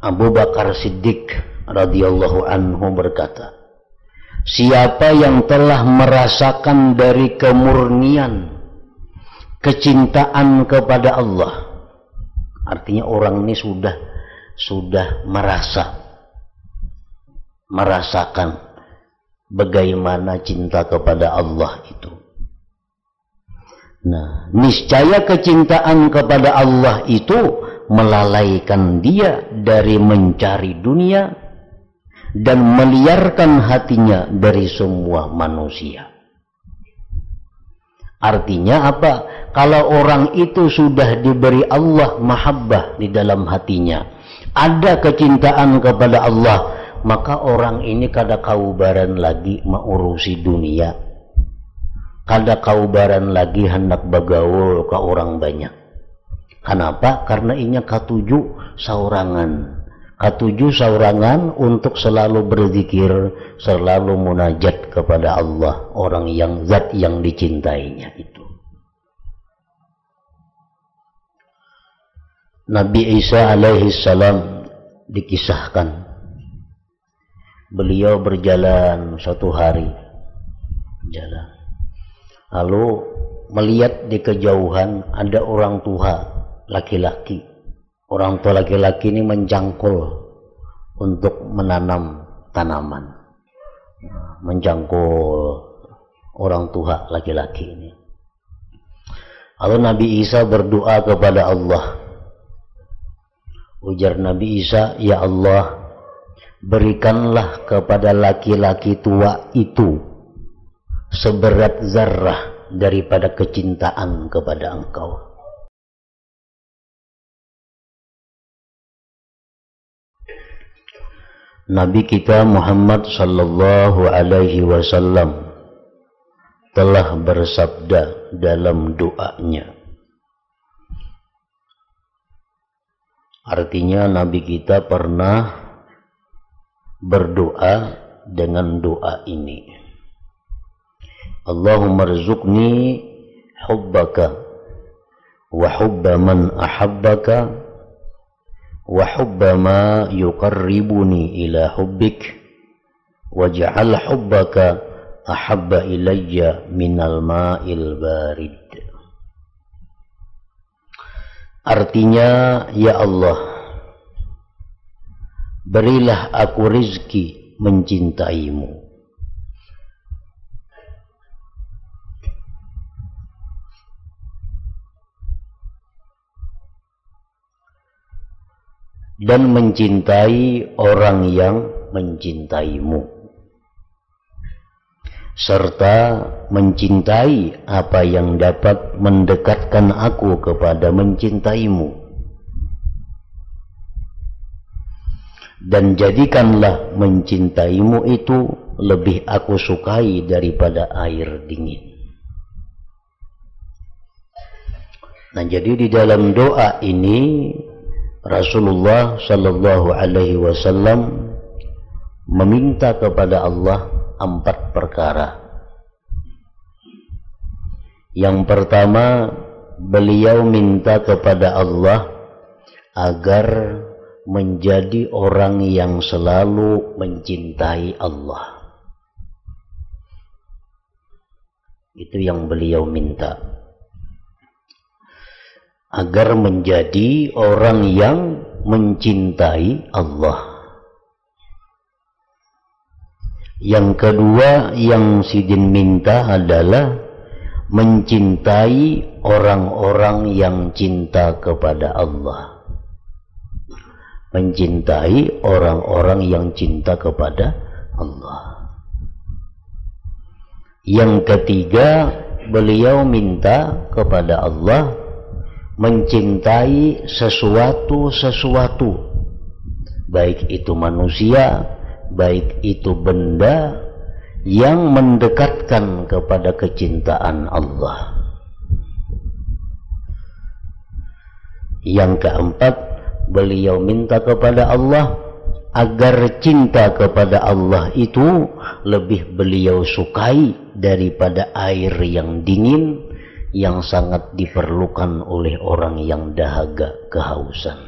Abu Bakar Siddiq radhiyallahu anhu berkata, siapa yang telah merasakan dari kemurnian kecintaan kepada Allah, artinya orang ini sudah merasakan bagaimana cinta kepada Allah itu. Nah, niscaya kecintaan kepada Allah itu melalaikan dia dari mencari dunia dan meliarkan hatinya dari semua manusia. Artinya apa? Kalau orang itu sudah diberi Allah mahabbah di dalam hatinya, ada kecintaan kepada Allah, maka orang ini kada kaubaran lagi mengurusi dunia, kada kaubaran lagi hendak bagaul ke orang banyak. Kenapa? Karena inya katuju saurangan untuk selalu berzikir, selalu munajat kepada Allah, orang yang zat yang dicintainya itu. Nabi Isa alaihi salam dikisahkan, beliau berjalan suatu hari, lalu melihat di kejauhan ada orang tua laki-laki. Orang tua laki-laki ini mencangkul untuk menanam tanaman, mencangkul orang tua laki-laki ini. Lalu Nabi Isa berdoa kepada Allah. Ujar Nabi Isa, ya Allah, berikanlah kepada laki-laki tua itu seberat zarrah daripada kecintaan kepada Engkau. Nabi kita Muhammad sallallahu alaihi wasallam telah bersabda dalam doanya. Artinya Nabi kita pernah berdoa dengan doa ini. Allahumma rzuqni hubbaka wa hubba man ahabbaka wa hubba ma yuqarribuni ila hubbik waj'al hubbaka ahabba ilayya minal ma'il barid. Artinya, ya Allah, berilah aku rizki mencintaimu. Dan mencintai orang yang mencintaimu. Serta mencintai apa yang dapat mendekatkan aku kepada mencintaimu. Dan jadikanlah mencintaimu itu lebih aku sukai daripada air dingin. Nah, jadi di dalam doa ini Rasulullah sallallahu alaihi wasallam meminta kepada Allah 4 perkara. Yang pertama, beliau minta kepada Allah agar menjadi orang yang selalu mencintai Allah. Itu yang beliau minta. Agar menjadi orang yang mencintai Allah. Yang kedua yang Sidin minta adalah mencintai orang-orang yang cinta kepada Allah. Mencintai orang-orang yang cinta kepada Allah. Yang ketiga, beliau minta kepada Allah mencintai sesuatu, baik itu manusia, baik itu benda yang mendekatkan kepada kecintaan Allah. Yang keempat, beliau minta kepada Allah agar cinta kepada Allah itu lebih beliau sukai daripada air yang dingin yang sangat diperlukan oleh orang yang dahaga kehausan.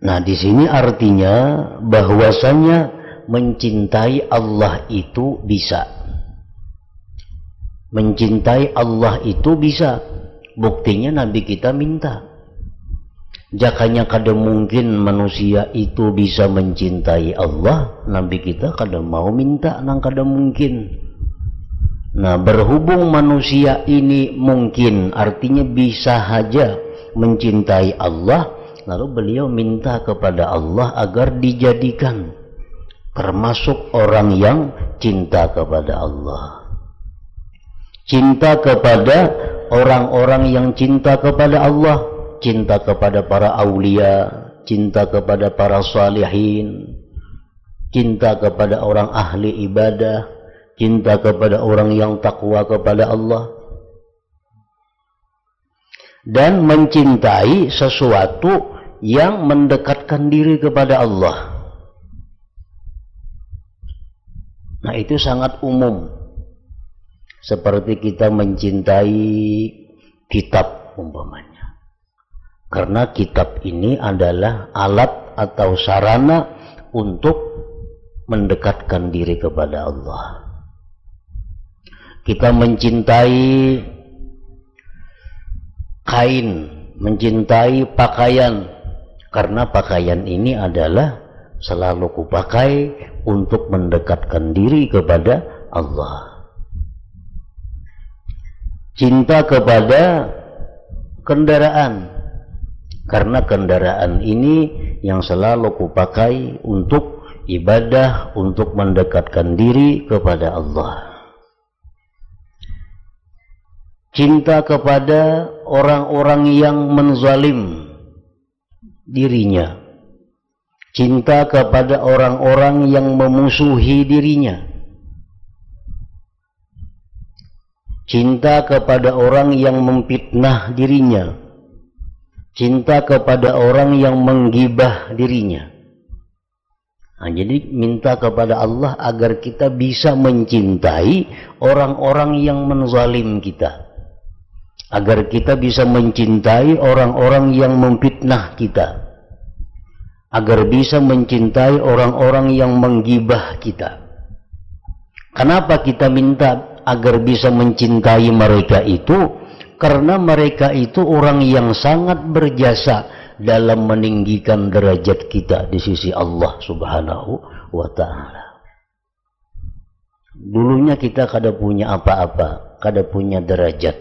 Nah, di sini artinya bahwasanya mencintai Allah itu bisa. Mencintai Allah itu bisa. Buktinya Nabi kita minta. Jakanya kada mungkin manusia itu bisa mencintai Allah, Nabi kita kada mau minta, nang kada mungkin. Nah, berhubung manusia ini mungkin, artinya bisa saja mencintai Allah, lalu beliau minta kepada Allah agar dijadikan termasuk orang yang cinta kepada Allah. Cinta kepada orang-orang yang cinta kepada Allah, cinta kepada para aulia, cinta kepada para salihin, cinta kepada orang ahli ibadah, cinta kepada orang yang takwa kepada Allah, dan mencintai sesuatu yang mendekatkan diri kepada Allah. Nah, itu sangat umum. Seperti kita mencintai kitab umpamanya. Karena kitab ini adalah alat atau sarana untuk mendekatkan diri kepada Allah. Kita mencintai kain, mencintai pakaian, karena pakaian ini adalah selalu kupakai untuk mendekatkan diri kepada Allah. Cinta kepada kendaraan, karena kendaraan ini yang selalu kupakai untuk ibadah, untuk mendekatkan diri kepada Allah. Cinta kepada orang-orang yang menzalim dirinya, cinta kepada orang-orang yang memusuhi dirinya, cinta kepada orang yang memfitnah dirinya, cinta kepada orang yang menggibah dirinya. Nah, jadi minta kepada Allah agar kita bisa mencintai orang-orang yang menzalim kita, agar kita bisa mencintai orang-orang yang memfitnah kita, agar bisa mencintai orang-orang yang menggibah kita. Kenapa kita minta agar bisa mencintai mereka itu? Karena mereka itu orang yang sangat berjasa dalam meninggikan derajat kita di sisi Allah Subhanahu wa ta'ala. Dulunya kita kada punya apa-apa, kada punya derajat.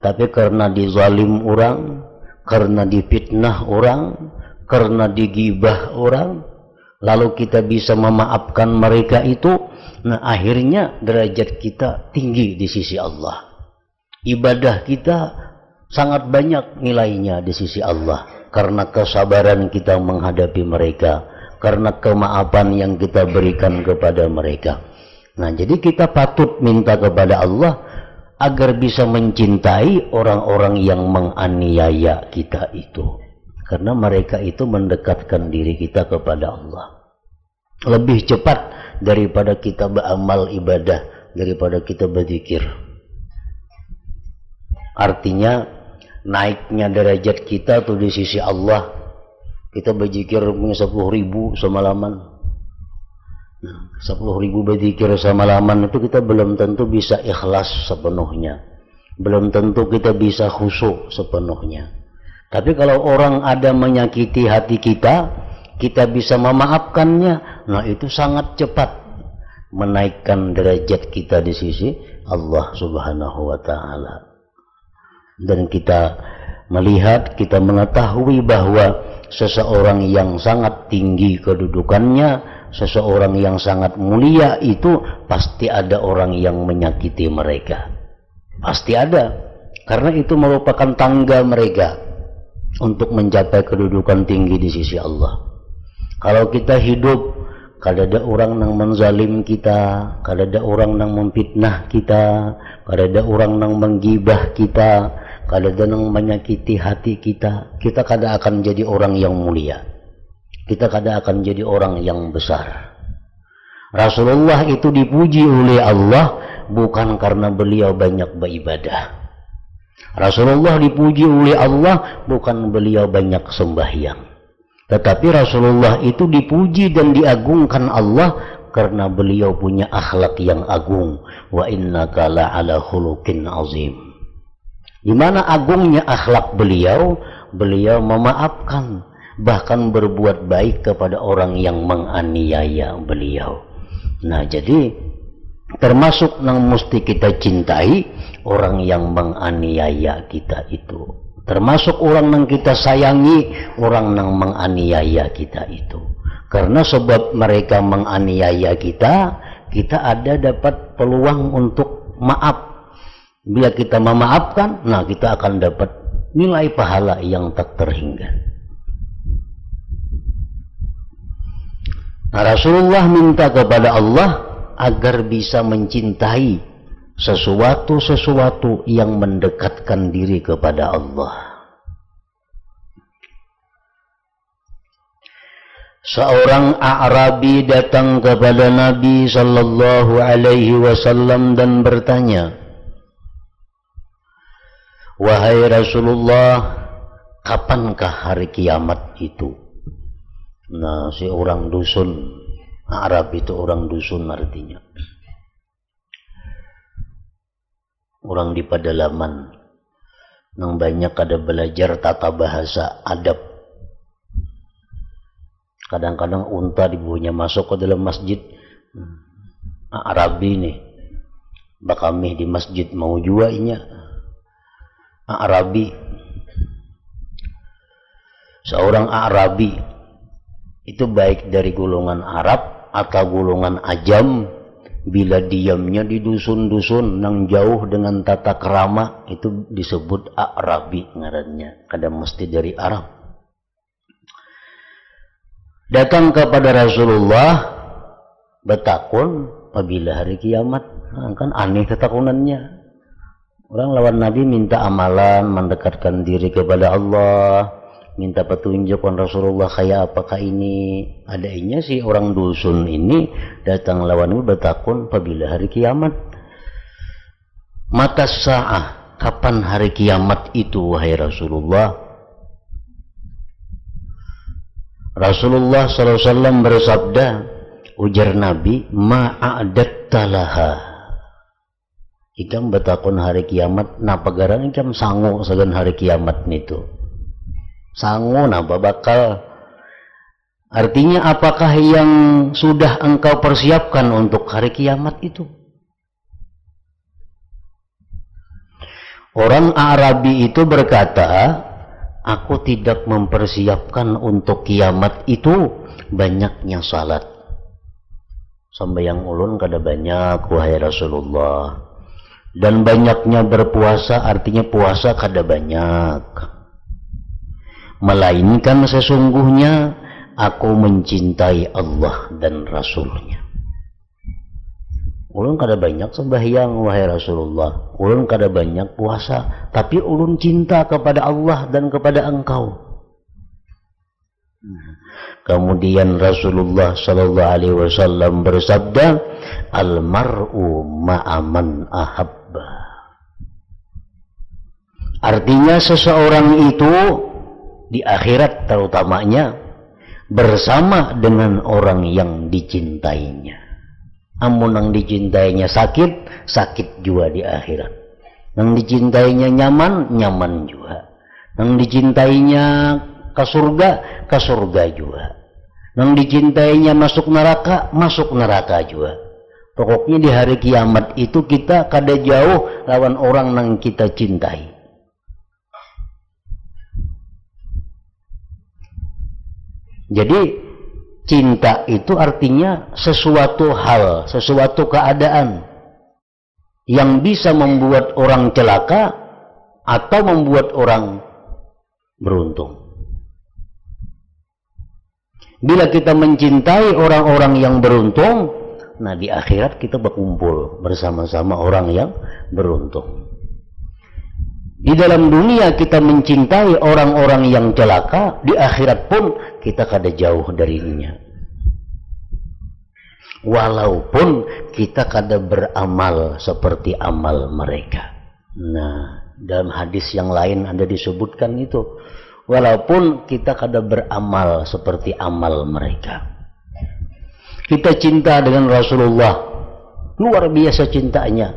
Tapi karena dizalim orang, karena difitnah orang, karena digibah orang, lalu kita bisa memaafkan mereka itu. Nah, akhirnya derajat kita tinggi di sisi Allah. Ibadah kita sangat banyak nilainya di sisi Allah, karena kesabaran kita menghadapi mereka, karena kemaafan yang kita berikan kepada mereka. Nah, jadi kita patut minta kepada Allah agar bisa mencintai orang-orang yang menganiaya kita itu, karena mereka itu mendekatkan diri kita kepada Allah lebih cepat daripada kita beramal ibadah, daripada kita berzikir. Artinya naiknya derajat kita tuh di sisi Allah. Kita berzikir 10.000 semalaman. 10.000 berzikir semalaman itu kita belum tentu bisa ikhlas sepenuhnya, belum tentu kita bisa khusyuk sepenuhnya. Tapi kalau orang ada menyakiti hati kita, kita bisa memaafkannya. Nah, itu sangat cepat menaikkan derajat kita di sisi Allah Subhanahu wa ta'ala. Dan kita melihat, kita mengetahui bahwa seseorang yang sangat tinggi kedudukannya, seseorang yang sangat mulia itu pasti ada orang yang menyakiti mereka. Pasti ada. Karena itu merupakan tangga mereka untuk mencapai kedudukan tinggi di sisi Allah. Kalau kita hidup, kada ada orang yang menzalim kita, kada ada orang yang memfitnah kita, kada ada orang yang menggibah kita, kada ada yang menyakiti hati kita, kita kada akan jadi orang yang mulia. Kita kada akan jadi orang yang besar. Rasulullah itu dipuji oleh Allah bukan karena beliau banyak beribadah. Rasulullah dipuji oleh Allah bukan beliau banyak sembahyang. Tetapi Rasulullah itu dipuji dan diagungkan Allah karena beliau punya akhlak yang agung. Wa innaka la'ala khuluqin azim. Di mana agungnya akhlak beliau, beliau memaafkan, bahkan berbuat baik kepada orang yang menganiaya beliau. Nah, jadi termasuk yang mesti kita cintai orang yang menganiaya kita itu. Termasuk orang yang kita sayangi orang yang menganiaya kita itu. Karena sebab mereka menganiaya kita, kita ada dapat peluang untuk maaf. Bila kita memaafkan, nah kita akan dapat nilai pahala yang tak terhingga. Nah, Rasulullah minta kepada Allah agar bisa mencintai sesuatu yang mendekatkan diri kepada Allah. Seorang A'rabi datang kepada Nabi sallallahu alaihi wasallam dan bertanya, "Wahai Rasulullah, kapankah hari kiamat itu?" Nah, si orang dusun, Arab itu orang dusun artinya. Orang di pedalaman yang banyak ada belajar tata bahasa adab. Kadang-kadang unta dibuahnya masuk ke dalam masjid. Arabi nih, bakami di masjid mau jua inya. Arabi, seorang Arabi itu baik dari golongan Arab atau golongan Ajam. Bila diamnya di dusun-dusun yang jauh dengan tata kerama, itu disebut Arabi ngarannya, kadang mesti dari Arab. Datang kepada Rasulullah betakun apabila hari kiamat. Nah, kan aneh ketakunannya. Orang lawan Nabi minta amalan, mendekatkan diri kepada Allah, minta petunjuk Rasulullah kayak apakah ini. Adanya si orang dusun ini datang lawan Nabi bertakun apabila hari kiamat. Mata sa'ah, kapan hari kiamat itu wahai Rasulullah? Rasulullah SAW bersabda, ujar Nabi, ma'adatta laha. Ikam bertakun hari kiamat, napa garang ikam sangu sagan hari kiamat itu. Sangu napa bakal. Artinya apakah yang sudah engkau persiapkan untuk hari kiamat itu? Orang Arabi itu berkata, aku tidak mempersiapkan untuk kiamat itu banyaknya salat. Sambayang ulun kada banyak wahai Rasulullah. Dan banyaknya berpuasa artinya puasa kada banyak. Melainkan sesungguhnya aku mencintai Allah dan Rasulnya. Ulun kada banyak sembahyang wahai Rasulullah, ulun kada banyak puasa, tapi ulun cinta kepada Allah dan kepada engkau. Kemudian Rasulullah sallallahu alaihi wasallam bersabda, al-mar'u ma'aman ahabba. Artinya seseorang itu di akhirat terutamanya bersama dengan orang yang dicintainya. Amun yang dicintainya sakit, sakit juga di akhirat. Yang dicintainya nyaman, nyaman juga. Yang dicintainya ke surga juga. Yang dicintainya masuk neraka juga. Pokoknya di hari kiamat itu kita kada jauh lawan orang yang kita cintai. Jadi cinta itu artinya sesuatu hal, sesuatu keadaan yang bisa membuat orang celaka atau membuat orang beruntung. Bila kita mencintai orang-orang yang beruntung, nah di akhirat kita berkumpul bersama-sama orang yang beruntung. Di dalam dunia kita mencintai orang-orang yang celaka, di akhirat pun kita kada jauh darinya. Walaupun kita kada beramal seperti amal mereka. Nah, dalam hadis yang lain ada disebutkan itu, Walaupun kita kada beramal seperti amal mereka. Kita cinta dengan Rasulullah, luar biasa cintanya.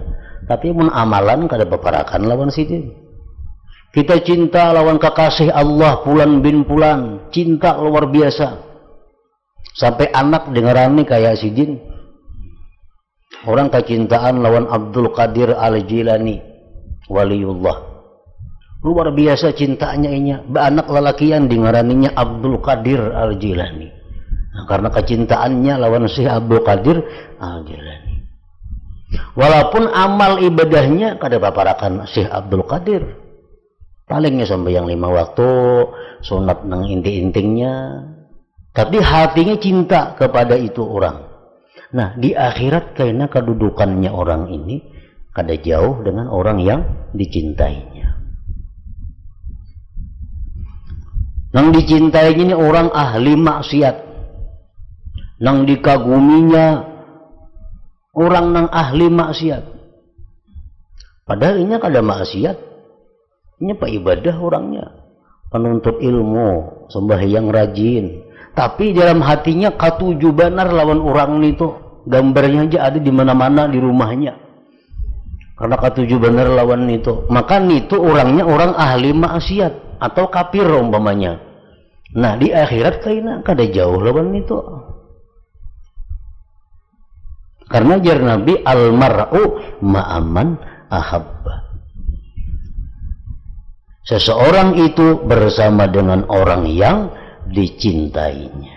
Tapi mun amalan kada paparakan lawan situ. Kita cinta lawan kekasih Allah Fulan bin Fulan, cinta luar biasa. Sampai anak dengarani kayak sidin. Orang kecintaan lawan Abdul Qadir Al-Jilani, waliullah. Luar biasa cintanya inya. Anak lelakian dengaraninya Abdul Qadir Al-Jilani. Nah, karena kecintaannya lawan Syekh Abdul Qadir Al-Jilani. Walaupun amal ibadahnya kada paparakan Syekh Abdul Qadir. Palingnya sampai yang 5 waktu, sunat nang inti-intingnya. Tapi hatinya cinta kepada itu orang. Nah, di akhirat karena kedudukannya orang ini kada jauh dengan orang yang dicintainya. Yang dicintainya ini orang ahli maksiat. Yang dikaguminya orang nang ahli maksiat. Padahal ini kada maksiat. Ini pak ibadah orangnya. Penuntut ilmu, sembahyang rajin. Tapi dalam hatinya katuju benar lawan orang itu. Gambarnya aja ada di mana-mana di rumahnya. Karena katuju benar lawan itu. Maka itu orangnya orang ahli maksiat atau kafir umpamanya. Nah, di akhirat kayaknya kada jauh lawan itu. Karena jar Nabi al-mar'u ma'aman ahabba. Seseorang itu bersama dengan orang yang dicintainya.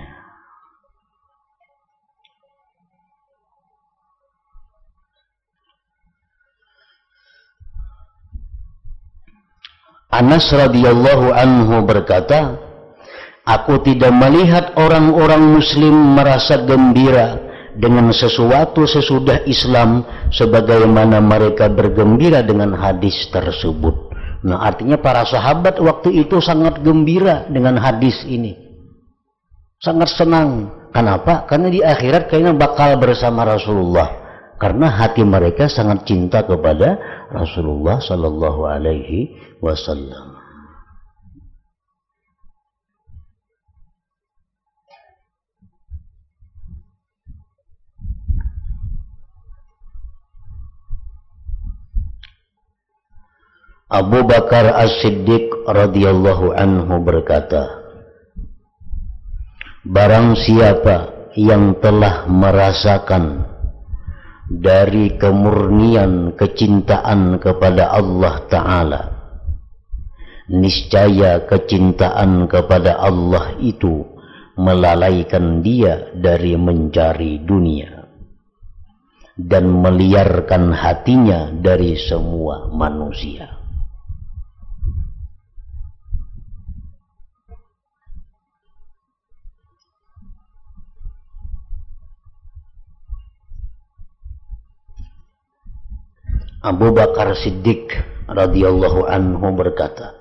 Anas radhiyallahu anhu berkata, aku tidak melihat orang-orang muslim merasa gembira dengan sesuatu sesudah Islam sebagaimana mereka bergembira dengan hadis tersebut. Nah, artinya para sahabat waktu itu sangat gembira dengan hadis ini. Sangat senang. Kenapa? Karena di akhirat kayaknya bakal bersama Rasulullah. Karena hati mereka sangat cinta kepada Rasulullah sallallahu alaihi wasallam. Abu Bakar As-Siddiq radhiyallahu anhu berkata, barang siapa yang telah merasakan dari kemurnian kecintaan kepada Allah Ta'ala, niscaya kecintaan kepada Allah itu melalaikan dia dari mencari dunia dan meliarkan hatinya dari semua manusia. Abu Bakar Siddiq radhiyallahu anhu berkata,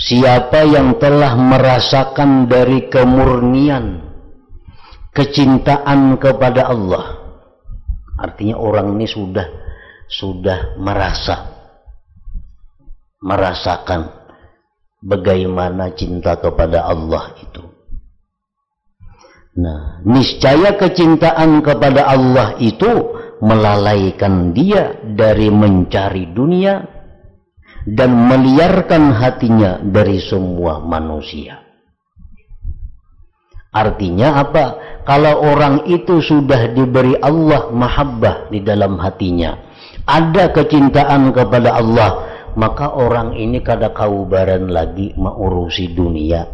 siapa yang telah merasakan dari kemurnian kecintaan kepada Allah, artinya orang ini sudah merasakan bagaimana cinta kepada Allah itu. Nah, niscaya kecintaan kepada Allah itu melalaikan dia dari mencari dunia dan meliarkan hatinya dari semua manusia. Artinya apa? Kalau orang itu sudah diberi Allah mahabbah di dalam hatinya, ada kecintaan kepada Allah, maka orang ini kada kaubaran lagi mengurusi dunia,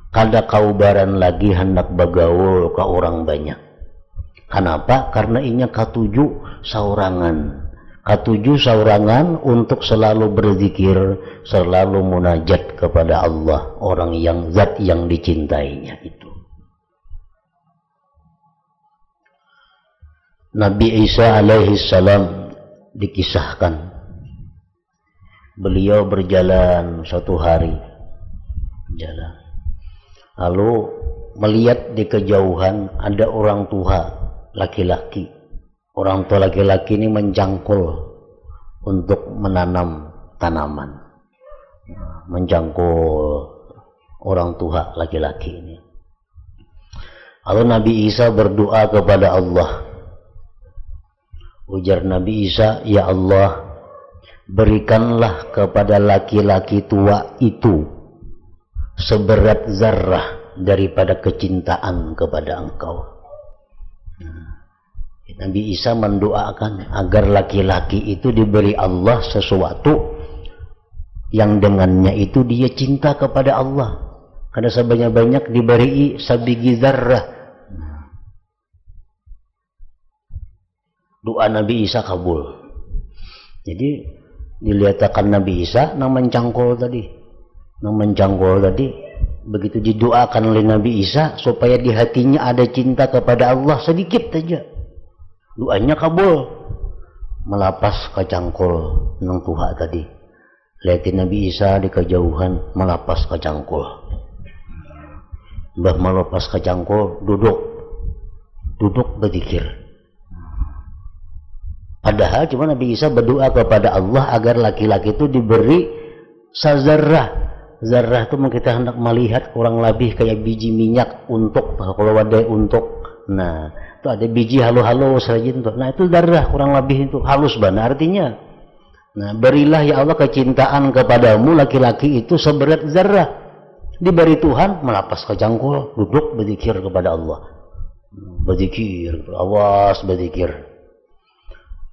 kada kaubaran lagi hendak bagaul ke orang banyak. Kenapa? Karena inya katuju saurangan untuk selalu berzikir, selalu munajat kepada Allah, orang yang zat yang dicintainya itu. Nabi Isa alaihi salam dikisahkan, beliau berjalan suatu hari, lalu melihat di kejauhan ada orang tua laki-laki. Orang tua laki-laki ini mencangkul untuk menanam tanaman. menjangkau orang tua laki-laki ini. Lalu Nabi Isa berdoa kepada Allah. Ujar Nabi Isa, ya Allah, berikanlah kepada laki-laki tua itu seberat zarrah daripada kecintaan kepada Engkau. Nabi Isa mendoakan agar laki-laki itu diberi Allah sesuatu yang dengannya itu dia cinta kepada Allah. Karena sebanyak-banyak diberi sabigi zarrah. Doa Nabi Isa kabul. Jadi dilihatkan Nabi Isa nang mencangkol tadi. Begitu didoakan oleh Nabi Isa supaya di hatinya ada cinta kepada Allah sedikit saja. Doanya kabul. Melapas ke cangkol nang tuha tadi. Lihatin Nabi Isa di kejauhan melapas ke cangkol. Mbah melepas ke cangkol, duduk berzikir. Padahal cuma Nabi Isa berdoa kepada Allah agar laki-laki itu diberi sazarrah. Zarrah itu kita hendak melihat kurang lebih kayak biji minyak untuk kalau wadai untuk. Nah, itu ada biji halo-halo saja itu. Nah, itu zarrah kurang lebih itu halus banget artinya. Nah, berilah ya Allah kecintaan kepadamu laki-laki itu seberat zarrah. Diberi Tuhan melapas ke cangkul, duduk berzikir kepada Allah. Berzikir, awas berzikir.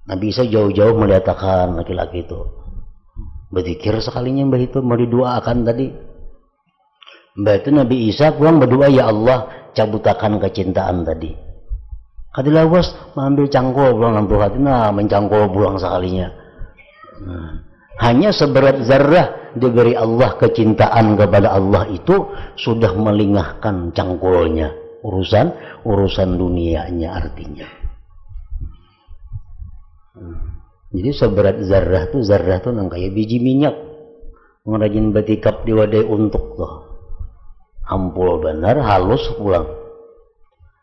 Nabi Isa jauh-jauh melihatkan laki-laki itu. Berzikir sekalinya mbah itu mau didoakan tadi. Mbah itu Nabi Isa pulang berdoa, ya Allah cabutakan kecintaan tadi. Kadilah was mengambil cangkul pulang nang Tuhan, nah mencangkul pulang sekalinya. Nah, hanya seberat zarrah diberi Allah kecintaan kepada Allah itu sudah melingahkan cangkulnya, urusan dunianya artinya. Jadi seberat zarrah tuh nang kayak biji minyak ngerajin batikap di wadai untuk tuh ampul benar halus pulang.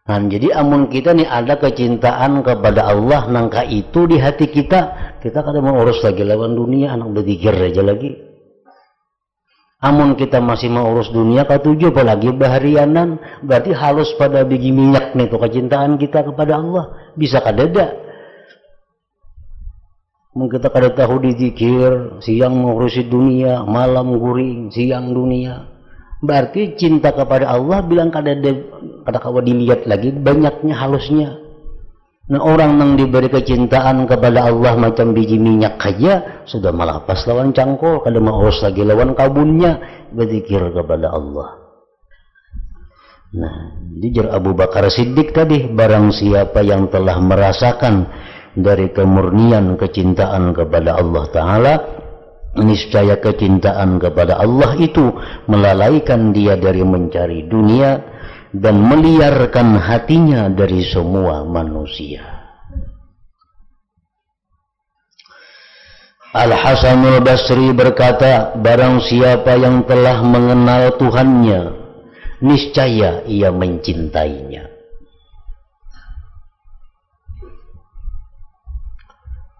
Nah, jadi amun kita nih ada kecintaan kepada Allah nangka itu di hati kita kada mau urus lagi lawan dunia, anak berzikir aja lagi. Amun kita masih mau urus dunia katujuh apalagi baharianan, berarti halus pada biji minyak nih tuh kecintaan kita kepada Allah bisa kadada. Mungkin kita kada tahu dizikir, siang mengurusi dunia, malam guring, siang dunia. Berarti cinta kepada Allah bilang kada kawa dilihat lagi banyaknya halusnya. Nah, orang yang diberi kecintaan kepada Allah macam biji minyak aja sudah melapas lawan cangkul, kada mau urus lagi lawan kabunnya, berzikir kepada Allah. Nah, jujur Abu Bakar Siddiq tadi, barang siapa yang telah merasakan dari kemurnian kecintaan kepada Allah Ta'ala, niscaya kecintaan kepada Allah itu melalaikan dia dari mencari dunia dan meliarkan hatinya dari semua manusia. Al-Hasanul Basri berkata, barang siapa yang telah mengenal Tuhannya, niscaya ia mencintainya.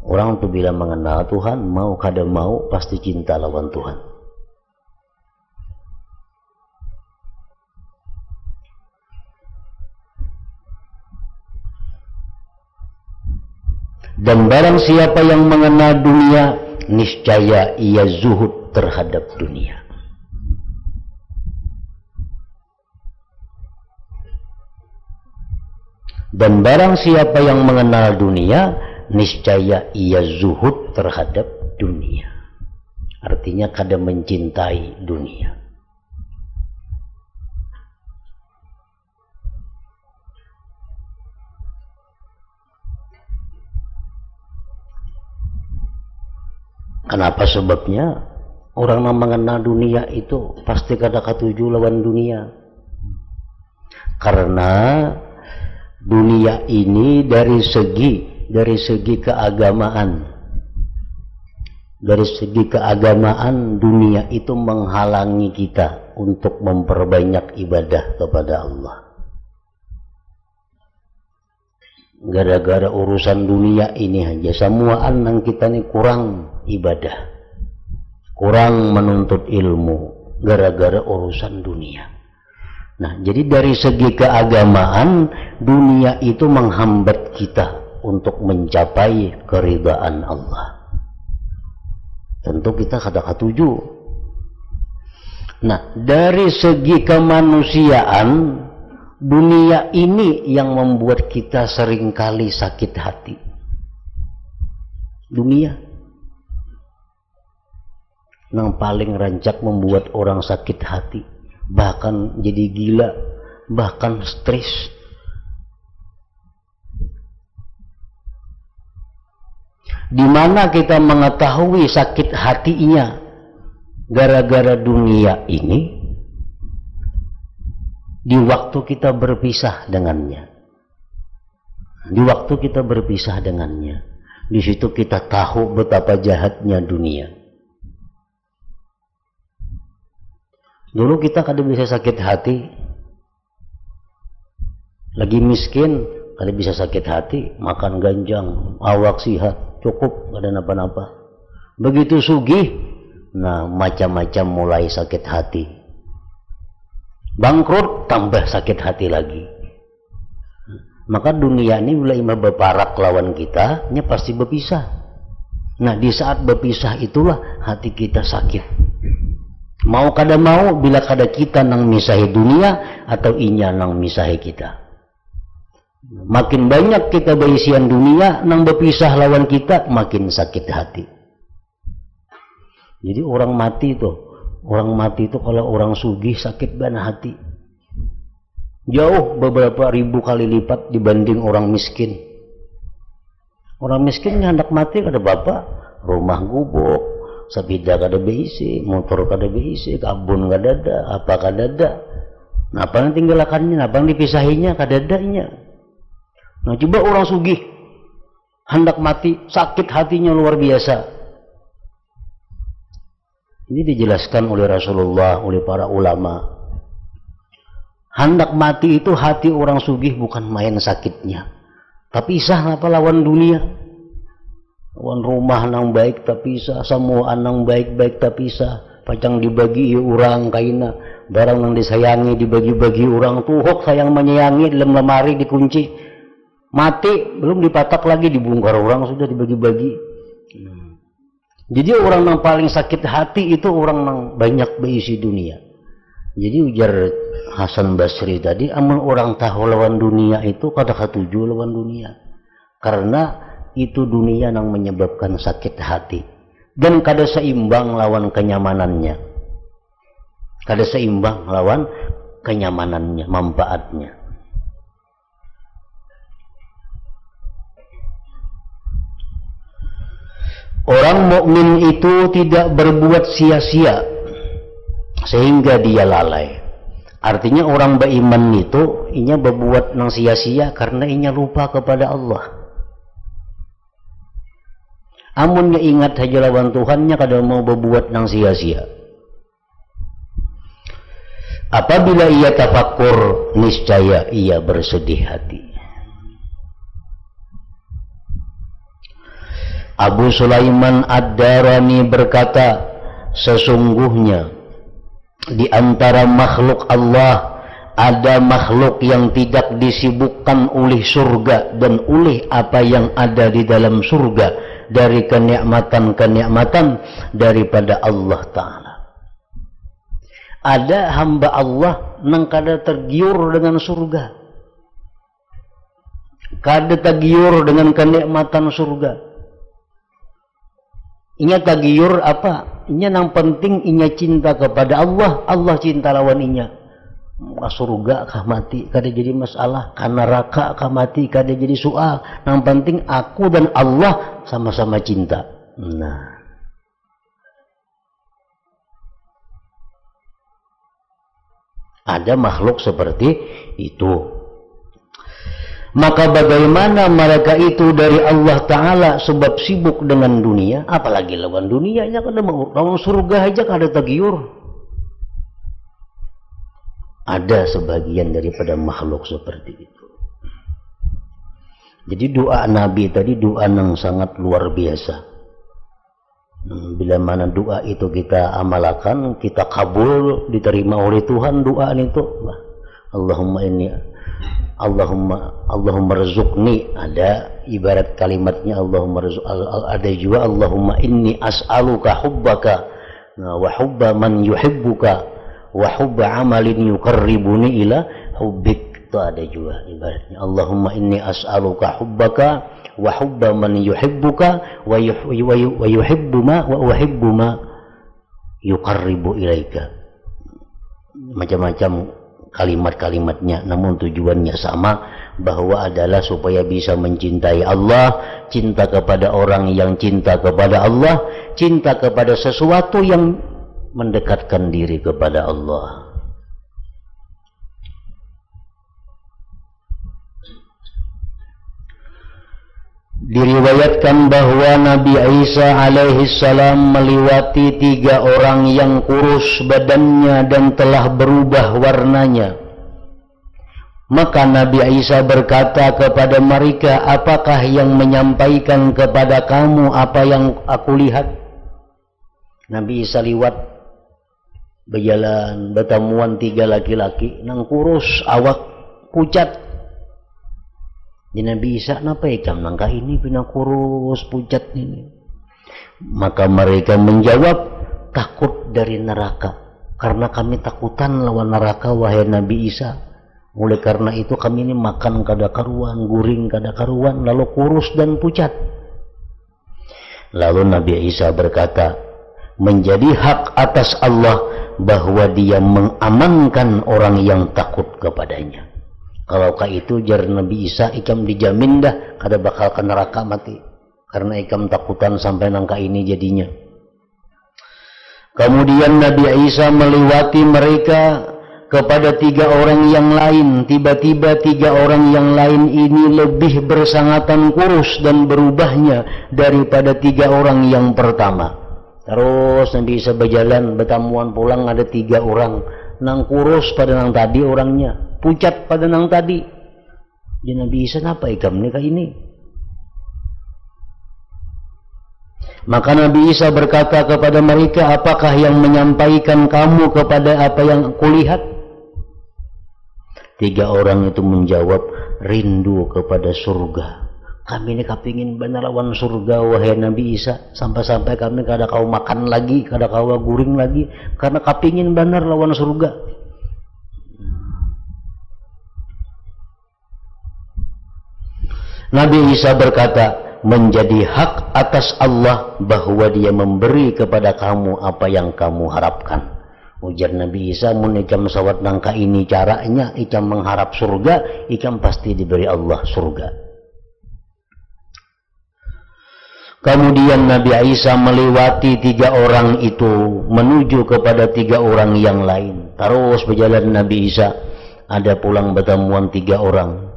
Orang tuh bila mengenal Tuhan, mau kada mau pasti cinta lawan Tuhan. Dan barang siapa yang mengenal dunia, niscaya ia zuhud terhadap dunia. Dan barang siapa yang mengenal dunia, niscaya ia zuhud terhadap dunia. Artinya kada mencintai dunia. Kenapa sebabnya? Orang yang mengenal dunia itu pasti kada katuju lawan dunia. Karena dunia ini dari segi keagamaan dunia itu menghalangi kita untuk memperbanyak ibadah kepada Allah. Gara-gara urusan dunia ini aja semua yang kita ini kurang ibadah, kurang menuntut ilmu gara-gara urusan dunia. Nah, jadi dari segi keagamaan, dunia itu menghambat kita untuk mencapai keridhaan Allah. Tentu kita kada katuju. Nah, dari segi kemanusiaan, dunia ini yang membuat kita seringkali sakit hati. Dunia yang paling rancak membuat orang sakit hati, bahkan jadi gila, bahkan stres. Di mana kita mengetahui sakit hatinya gara-gara dunia ini, di waktu kita berpisah dengannya. Di waktu kita berpisah dengannya, di situ kita tahu betapa jahatnya dunia. Dulu kita kadang bisa sakit hati, lagi miskin, kadang bisa sakit hati, makan ganjang, awak sihat, cukup, gak ada napa-napa. Begitu sugih, nah macam-macam mulai sakit hati. Bangkrut, tambah sakit hati lagi. Maka dunia ini mulai berparak lawan kita, nya pasti berpisah. Nah, di saat berpisah itulah hati kita sakit. Mau kada mau, bila kada kita nang misahi dunia atau inya nang misahi kita. Makin banyak kita berisian dunia nang berpisah lawan kita, makin sakit hati. Jadi orang mati itu kalau orang sugih sakit banget hati. Jauh beberapa ribu kali lipat dibanding orang miskin. Orang miskin hendak mati kada bapak, rumah gubuk, sepeda kada beisi, motor kada beisi, kabun kada ada, apa kada ada. Nah, apa yang tinggalakannya, apa yang dipisahinya kada adanya. Nah, coba orang sugih hendak mati, sakit hatinya luar biasa. Ini dijelaskan oleh Rasulullah, oleh para ulama. Hendak mati itu hati orang sugih bukan main sakitnya. Tapi isah apa lawan dunia. Lawan rumah nang baik tapi isah, semua nang baik-baik tapi isah. Pacang dibagi orang kaina, barang nang disayangi dibagi-bagi orang, tuhok sayang menyayangi dalam lemari dikunci. Mati belum dipatak lagi, dibongkar orang sudah dibagi-bagi. Jadi orang yang paling sakit hati itu orang yang banyak berisi dunia. Jadi ujar Hasan Basri tadi, amal orang tahu lawan dunia itu kada katuju lawan dunia. Karena itu dunia yang menyebabkan sakit hati. Dan kada seimbang lawan kenyamanannya. Kada seimbang lawan kenyamanannya, manfaatnya. Orang mukmin itu tidak berbuat sia-sia sehingga dia lalai. Artinya orang beriman itu inya berbuat nang sia-sia karena inya lupa kepada Allah. Amunnya ingat saja lawan Tuhannya kada mau berbuat nang sia-sia. Apabila ia tafakkur, niscaya ia bersedih hati. Abu Sulaiman Ad-Darani berkata, sesungguhnya di antara makhluk Allah ada makhluk yang tidak disibukkan oleh surga dan oleh apa yang ada di dalam surga dari kenikmatan-kenikmatan daripada Allah Ta'ala. Ada hamba Allah yang kada tergiur dengan surga, kada tergiur dengan kenikmatan surga. Inya tagiur apa? Inya nang penting inya cinta kepada Allah, Allah cinta lawan inya. Surga kah mati kada jadi masalah, kana neraka kah mati kada jadi soal. Nang penting aku dan Allah sama-sama cinta. Nah, ada makhluk seperti itu. Maka bagaimana mereka itu dari Allah Ta'ala sebab sibuk dengan dunia, apalagi lawan dunianya, kada mau lawan surga aja kada tagiur. Ada sebagian daripada makhluk seperti itu. Jadi doa Nabi tadi doa yang sangat luar biasa. Bila mana doa itu kita amalkan, kita kabul, diterima oleh Tuhan doa itu. Allahumma rzuqni, ada ibarat kalimatnya Allahumma rzuq, ada juga Allahumma inni as'aluka hubbaka wa hubba man yuhibbuka wa hubba amalin yuqarribuni ila hubbik. Itu ada juga ibaratnya Allahumma inni as'aluka hubbaka wa hubba man yuhibbuka wa yuhibbu ma wa uhibbu ma yuqarribu ilaika. Macam-macam kalimat-kalimatnya, namun tujuannya sama, bahwa adalah supaya bisa mencintai Allah, cinta kepada orang yang cinta kepada Allah, cinta kepada sesuatu yang mendekatkan diri kepada Allah. Diriwayatkan bahwa Nabi Isa alaihi salam melewati 3 orang yang kurus badannya dan telah berubah warnanya. Maka Nabi Isa berkata kepada mereka, apakah yang menyampaikan kepada kamu apa yang aku lihat? Nabi Isa liwat berjalan, bertemuan 3 laki-laki nang kurus, awak pucat. Di Nabi Isa, napa ikam nangka ini pina kurus pucat ini? Maka mereka menjawab, takut dari neraka, karena kami takutan lawan neraka wahai Nabi Isa. Oleh karena itu kami ini makan kada karuan, guring kada karuan, lalu kurus dan pucat. Lalu Nabi Isa berkata, menjadi hak atas Allah bahwa dia mengamankan orang yang takut kepadanya. Kalau itu jar Nabi Isa, ikam dijamin dah kada bakal ke neraka mati, karena ikam takutan sampai nangka ini jadinya. Kemudian Nabi Isa melewati mereka kepada 3 orang yang lain. Tiba-tiba 3 orang yang lain ini lebih bersangatan kurus dan berubahnya daripada 3 orang yang pertama. Terus Nabi Isa berjalan, bertamuan pulang, ada 3 orang nang kurus pada nang tadi orangnya, pucat pada nang tadi. Jadi Nabi Isa, apa ikam nikah ini? Maka Nabi Isa berkata kepada mereka, apakah yang menyampaikan kamu kepada apa yang kulihat? 3 orang itu menjawab, rindu kepada surga. Kami ini kepingin benar lawan surga wahai Nabi Isa, sampai-sampai kami kada kau makan lagi, kada kau guring lagi, karena kepingin benar lawan surga. Nabi Isa berkata, menjadi hak atas Allah bahwa dia memberi kepada kamu apa yang kamu harapkan. Ujar Nabi Isa, mun ikam sawat nangka ini caranya, ikam mengharap surga, ikam pasti diberi Allah surga. Kemudian Nabi Isa melewati 3 orang itu menuju kepada 3 orang yang lain. Terus berjalan Nabi Isa, ada pulang bertemuan 3 orang.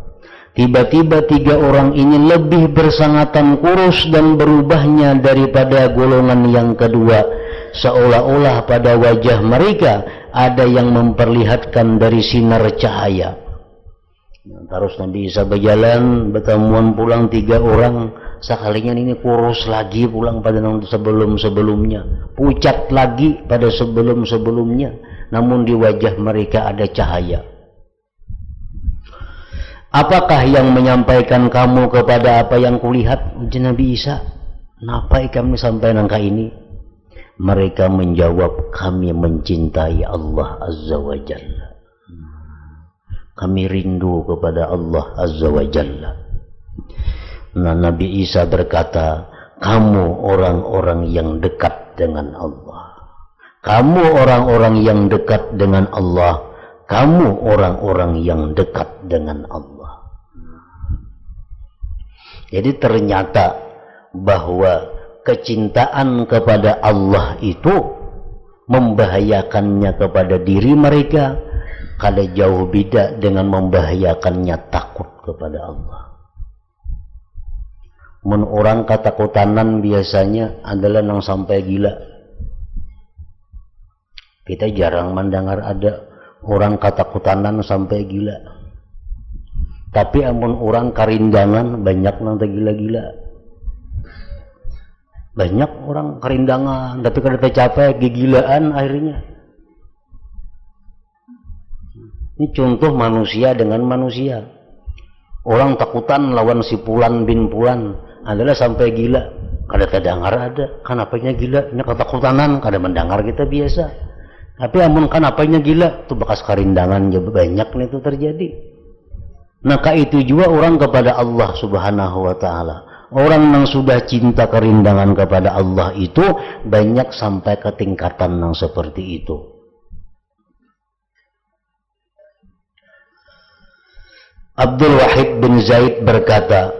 Tiba-tiba 3 orang ini lebih bersangatan kurus dan berubahnya daripada golongan yang kedua, seolah-olah pada wajah mereka ada yang memperlihatkan dari sinar cahaya. Terus Nabi Isa berjalan, bertemuan pulang 3 orang. Sekalinya ini kurus lagi pulang pada sebelum-sebelumnya, pucat lagi pada sebelum-sebelumnya, namun di wajah mereka ada cahaya. Apakah yang menyampaikan kamu kepada apa yang kulihat? Ujar Nabi Isa, napa kami sampai nangka ini? Mereka menjawab, kami mencintai Allah Azza wa Jalla. Kami rindu kepada Allah Azza wa Jalla. Nah, Nabi Isa berkata, kamu orang-orang yang dekat dengan Allah. Kamu orang-orang yang dekat dengan Allah. Kamu orang-orang yang dekat dengan Allah. Jadi ternyata bahwa kecintaan kepada Allah itu membahayakannya kepada diri mereka, kada jauh beda dengan membahayakannya takut kepada Allah. Men orang ketakutan biasanya adalah nang sampai gila. Kita jarang mendengar ada orang ketakutan sampai gila. Tapi amun orang karindangan banyak nang gila-gila. Banyak orang kerindangan, tapi kada tercapai, gigilaan akhirnya. Ini contoh manusia dengan manusia. Orang takutan lawan si Fulan bin Fulan adalah sampai gila. Kada terdengar ada, kenapanya gila? Ini ketakutanan, kada mendengar kita biasa. Tapi amun kenapanya gila, itu bekas kerindangan banyak nih itu terjadi. Maka itu juga orang kepada Allah Subhanahu wa Ta'ala. Orang yang sudah cinta kerindangan kepada Allah itu banyak sampai ke tingkatan yang seperti itu. Abdul Wahid bin Zaid berkata,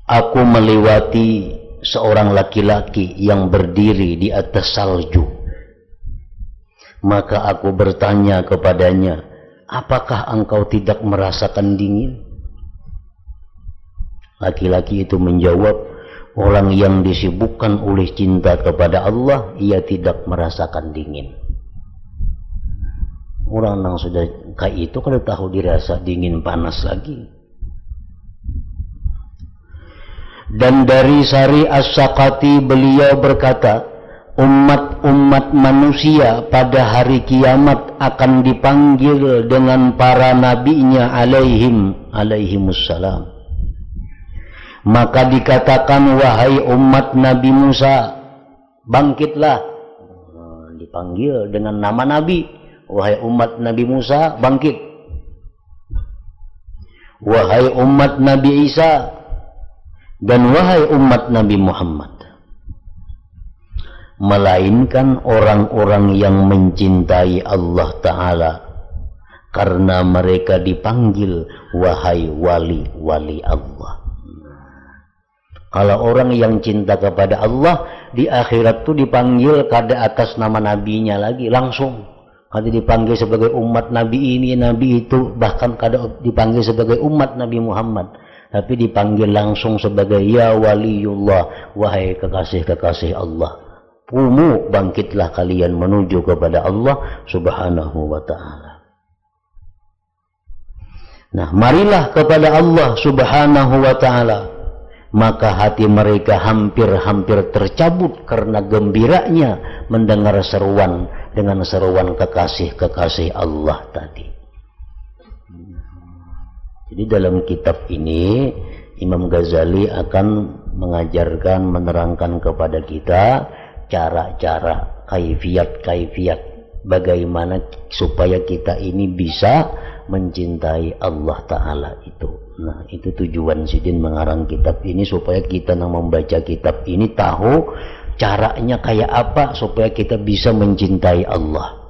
aku melewati seorang laki-laki yang berdiri di atas salju. Maka aku bertanya kepadanya, apakah engkau tidak merasakan dingin? Laki-laki itu menjawab, orang yang disibukkan oleh cinta kepada Allah, ia tidak merasakan dingin. Orang yang sudah kayak itu kada tahu dirasa dingin panas lagi. Dan dari Sari As-Sakati beliau berkata, umat-umat manusia pada hari kiamat akan dipanggil dengan para nabinya alaihimussalam. Maka dikatakan, wahai umat Nabi Musa, bangkitlah. Dipanggil dengan nama Nabi, wahai umat Nabi Musa, bangkit. Wahai umat Nabi Isa, dan wahai umat Nabi Muhammad. Melainkan orang-orang yang mencintai Allah Ta'ala, karena mereka dipanggil wahai wali-wali Allah. Kalau orang yang cinta kepada Allah di akhirat tuh dipanggil kada atas nama nabinya lagi, langsung. Kada dipanggil sebagai umat Nabi ini, Nabi itu, bahkan kada dipanggil sebagai umat Nabi Muhammad, tapi dipanggil langsung sebagai ya waliullah, wahai kekasih-kekasih Allah. Qumu, bangkitlah kalian menuju kepada Allah Subhanahu wa Ta'ala. Nah, marilah kepada Allah Subhanahu wa Ta'ala. Maka hati mereka hampir-hampir tercabut karena gembiranya mendengar seruan dengan seruan kekasih-kekasih Allah tadi. Jadi dalam kitab ini Imam Ghazali akan mengajarkan, menerangkan kepada kita cara-cara, kaifiat-kaifiat bagaimana supaya kita ini bisa mencintai Allah Ta'ala itu. Nah, itu tujuan Sidin mengarang kitab ini, supaya kita yang membaca kitab ini tahu caranya kayak apa supaya kita bisa mencintai Allah.